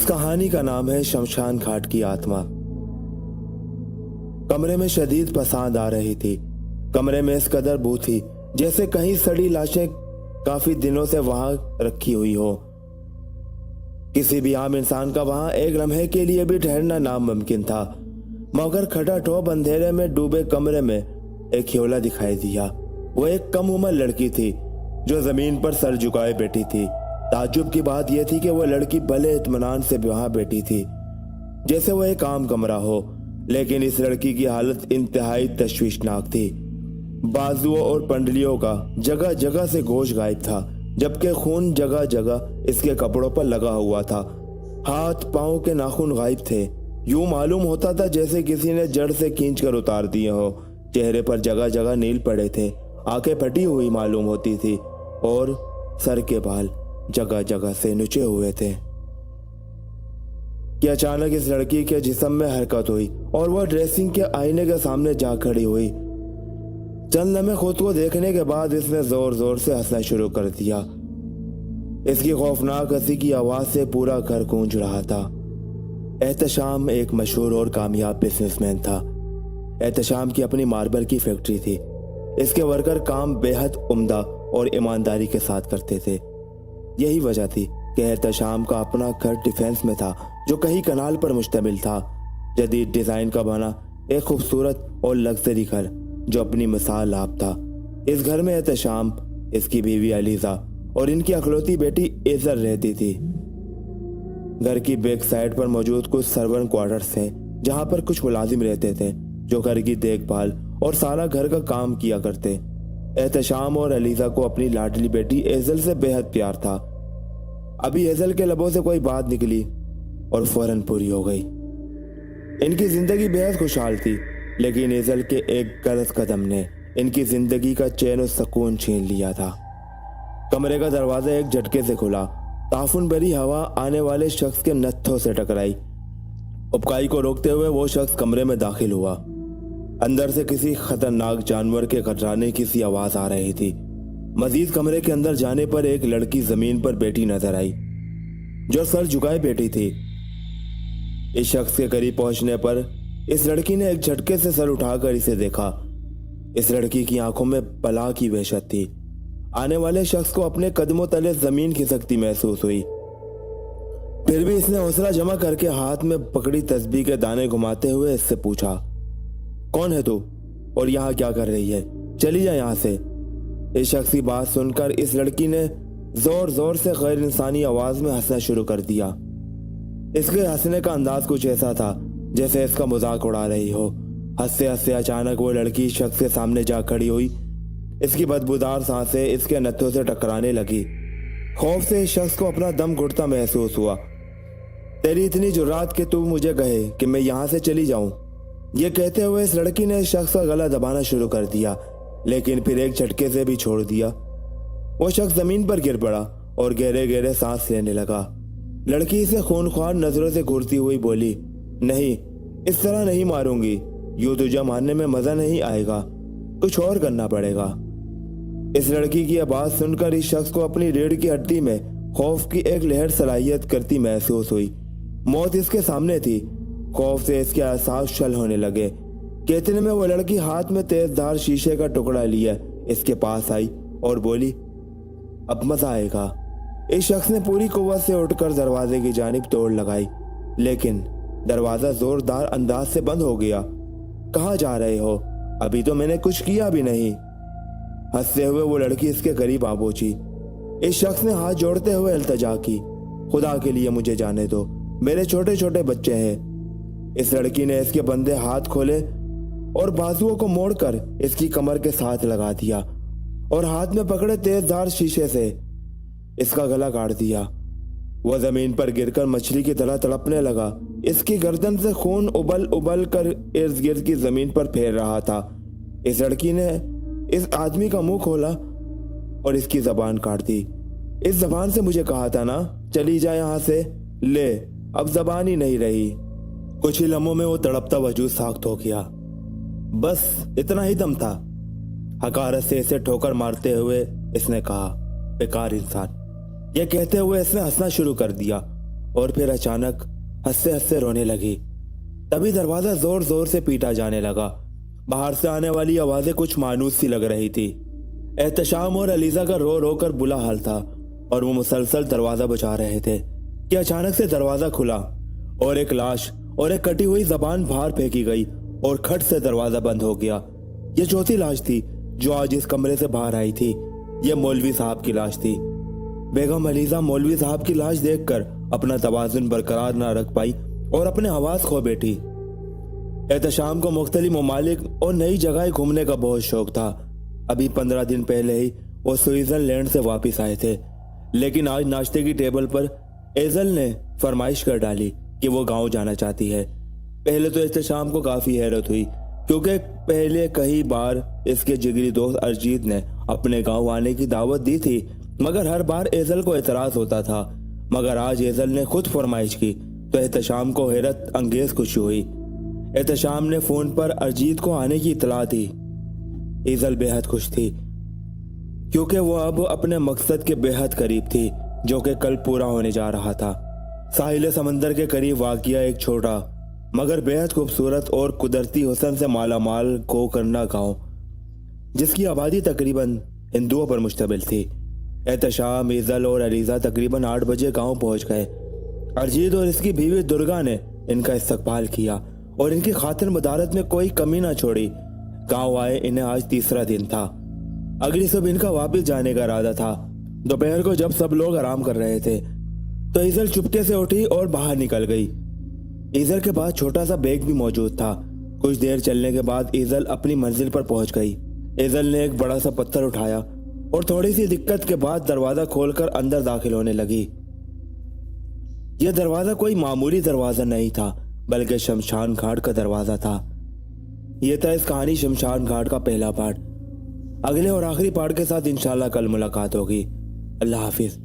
कहानी का नाम है शमशान घाट की आत्मा। कमरे में शदीद पसंद आ रही थी। कमरे में इस कदर बू थी जैसे कहीं सड़ी लाशें काफी दिनों से वहां रखी हुई हो। किसी भी आम इंसान का वहां एक लम्हे के लिए भी ठहरना नामुमकिन था, मगर खटाठोप अंधेरे में डूबे कमरे में एक ख्योला दिखाई दिया। वो एक कम उम्र लड़की थी जो जमीन पर सर झुकाए बैठी थी। ताज्जुब की बात यह थी कि वो लड़की भले इत्मीनान से वहां बैठी थी जैसे वो एक आम कमरा हो, लेकिन इस लड़की की हालत इंतहाई तशवीशनाक थी। बाजुओं और पंडलियों का जगह जगह से गोश्त गायब था, जबकि खून जगह जगह इसके कपड़ों पर लगा हुआ था। हाथ पांव के नाखून गायब थे। यूं मालूम होता था जैसे किसी ने जड़ से खींचकर उतार दिए हो। चेहरे पर जगह जगह नील पड़े थे, आंखें फटी हुई मालूम होती थी और सर के बाल जगह जगह से नुचे हुए थे। कि अचानक इस लड़की के जिस्म में हरकत हुई और वह ड्रेसिंग के आईने के सामने जा खड़ी हुई। चंद लम्हे खुद को देखने के बाद इसने जोर जोर से हंसना शुरू कर दिया। इसकी खौफनाक हंसी की आवाज से पूरा घर गूंज रहा था। एहतशाम एक मशहूर और कामयाब बिजनेसमैन था। एहतशाम की अपनी मार्बल की फैक्ट्री थी। इसके वर्कर काम बेहद उम्दा और ईमानदारी के साथ करते थे। यही वजह थी कि एहतशाम का अपना घर डिफेंस में था, जो कहीं कनाल पर मुश्तमिल था। जदीद डिजाइन का बना एक खूबसूरत और लग्जरी घर जो अपनी मिसाल आप था। इस घर में एहतशाम, इसकी बीवी अलीजा और इनकी अखलौती बेटी एजर रहती थी। घर की बैक साइड पर मौजूद कुछ सर्वेंट क्वार्टर्स हैं, जहां पर कुछ मुलाजिम रहते थे जो घर की देखभाल और सारा घर का काम किया करते। एहतशाम और अलीजा को अपनी लाडली बेटी एजल से बेहद प्यार था। अभी एजल के लबों से कोई बात निकली और फौरन पूरी हो गई। इनकी जिंदगी बेहद खुशहाल थी, लेकिन एजल के एक गलत कदम ने इनकी जिंदगी का चैन और सुकून छीन लिया था। कमरे का दरवाजा एक झटके से खुला। ताफुन भरी हवा आने वाले शख्स के नत्थों से टकराई। उबकाई को रोकते हुए वो शख्स कमरे में दाखिल हुआ। अंदर से किसी खतरनाक जानवर के कतराने की सी आवाज आ रही थी। मजीद कमरे के अंदर जाने पर एक लड़की जमीन पर बैठी नजर आई जो सर झुकाए बैठी थी। इस शख्स के करीब पहुंचने पर इस लड़की ने एक झटके से सर उठाकर इसे देखा। इस लड़की की आंखों में बला की वहशत थी। आने वाले शख्स को अपने कदमों तले जमीन खिसकती महसूस हुई। फिर भी इसने हौसला जमा करके हाथ में पकड़ी तस्बीह के दाने घुमाते हुए इससे पूछा, कौन है तू और यहाँ क्या कर रही है? चली जा यहाँ से। इस शख्स की बात सुनकर इस लड़की ने जोर जोर से गैर इंसानी आवाज में हंसना शुरू कर दिया। इसके हंसने का अंदाज कुछ ऐसा था जैसे इसका मजाक उड़ा रही हो। हंसते हंसते अचानक वो लड़की इस शख्स के सामने जा खड़ी हुई। इसकी बदबूदार सांसें इसके नथों से टकराने लगी। खौफ से इस शख्स को अपना दम घुटता महसूस हुआ। तेरी इतनी जुर्रात कि तू मुझे कहे कि मैं यहाँ से चली जाऊं। ये कहते हुए इस लड़की ने इस शख्स का गला दबाना शुरू कर दिया, लेकिन फिर एक झटके से भी छोड़ दिया। वो शख्स जमीन पर गिर पड़ा और गहरे गहरे सांस लेने लगा। लड़की इसे खूनख्वार नजरों से घूरती हुई बोली, नहीं, इस तरह नहीं मारूंगी। यूं तुझे मारने में मजा नहीं आएगा, कुछ और करना पड़ेगा। इस लड़की की आवाज सुनकर इस शख्स को अपनी रीढ़ की हड्डी में खौफ की एक लहर सलाहियत करती महसूस हुई। मौत इसके सामने थी। खौफ से इसके एहसास छल होने लगे। कहते में वो लड़की हाथ में तेजधार शीशे का टुकड़ा लिया इसके पास आई और बोली, अब मजा आएगा। इस शख्स ने पूरी कुव्वत से उठकर दरवाजे की जानिब तोड़ लगाई, लेकिन दरवाजा जोरदार अंदाज से बंद हो गया। कहाँ जा रहे हो? अभी तो मैंने कुछ किया भी नहीं। हंसते हुए वो लड़की इसके करीब आ पहुंची। इस शख्स ने हाथ जोड़ते हुए इल्तिजा की, खुदा के लिए मुझे जाने दो, मेरे छोटे छोटे बच्चे हैं। इस लड़की ने इसके बंदे हाथ खोले और बाजुओं को मोड़कर इसकी कमर के साथ लगा दिया और हाथ में पकड़े तेजधार शीशे से इसका गला काट दिया। वह जमीन पर गिरकर मछली की तरह तड़पने लगा। इसकी गर्दन से खून उबल उबल कर इर्द गिर्द की जमीन पर फेर रहा था। इस लड़की ने इस आदमी का मुंह खोला और इसकी जबान काट दी। इस जबान से मुझे कहा था ना, चली जा यहाँ से। ले, अब जबान ही नहीं रही। कुछ ही लम्हों में वो तड़पता वजूद साख्त हो गया। बस इतना ही दम था। हकारत से इसे ठोकर मारते हुए इसने कहा, बेकार इंसान। यह कहते हुए इसने हंसना शुरू कर दिया और फिर अचानक हंसते हंसते रोने लगी। तभी दरवाजा जोर जोर से पीटा जाने लगा। बाहर से आने वाली आवाजें कुछ मायूस सी लग रही थी। एहतशाम और अलीजा का रो रो कर बुरा हाल था और वो मुसलसल दरवाजा बचा रहे थे कि अचानक से दरवाजा खुला और एक लाश और एक कटी हुई जबान बाहर फेंकी गई और खट से दरवाजा बंद हो गया। ये चौथी लाश थी जो आज इस कमरे से बाहर आई थी। ये मौलवी साहब की लाश थी। बेगम अलीजा मौलवी साहब की लाश देखकर अपना तवाजुन बरकरार न रख पाई और अपने हवास खो बैठी। एहतशाम को मुख्तलिफ ममालिक और नई जगह घूमने का बहुत शौक था। अभी 15 दिन पहले ही वो स्विट्जरलैंड से वापस आए थे, लेकिन आज नाश्ते की टेबल पर एजल ने फरमाइश कर डाली कि वो गांव जाना चाहती है। पहले तो एहतशाम को काफी हैरत हुई, क्योंकि पहले कई बार इसके जिगरी दोस्त अरजीत ने अपने गांव आने की दावत दी थी, मगर हर बार एजल को एतराज होता था। मगर आज एजल ने खुद फरमाइश की तो एहतशाम को हैरत अंगेज खुशी हुई। एहतशाम ने फोन पर अरजीत को आने की इतला दी। एजल बेहद खुश थी, क्योंकि वो अब अपने मकसद के बेहद करीब थी, जो कि कल पूरा होने जा रहा था। साहिल समंदर के करीब वाक़िया एक छोटा मगर बेहद खूबसूरत और कुदरती हुस्न से मालामाल गोकर्णा गांव, जिसकी आबादी तकरीबन हिंदुओं पर मुश्तमिल थी। एहतशाम, एजल और अलीजा तकरीबन 8 बजे गांव पहुंच गए। अरजीत और इसकी बीवी दुर्गा ने इनका इस्तकबाल किया और इनकी खातिर मदारत में कोई कमी ना छोड़ी। गांव आए इन्हें आज तीसरा दिन था। अगली सुबह इनका वापस जाने का इरादा था। दोपहर को जब सब लोग आराम कर रहे थे तो एजल चुपके से उठी और बाहर निकल गई। एजल के पास छोटा सा बैग भी मौजूद था। कुछ देर चलने के बाद एजल अपनी मंजिल पर पहुंच गई। एजल ने एक बड़ा सा पत्थर उठाया और थोड़ी सी दिक्कत के बाद दरवाजा खोलकर अंदर दाखिल होने लगी। यह दरवाजा कोई मामूली दरवाजा नहीं था, बल्कि शमशान घाट का दरवाजा था। यह था इस कहानी शमशान घाट का पहला पार्ट। अगले और आखिरी पार्ट के साथ इंशाल्लाह कल मुलाकात होगी। अल्लाह हाफिज।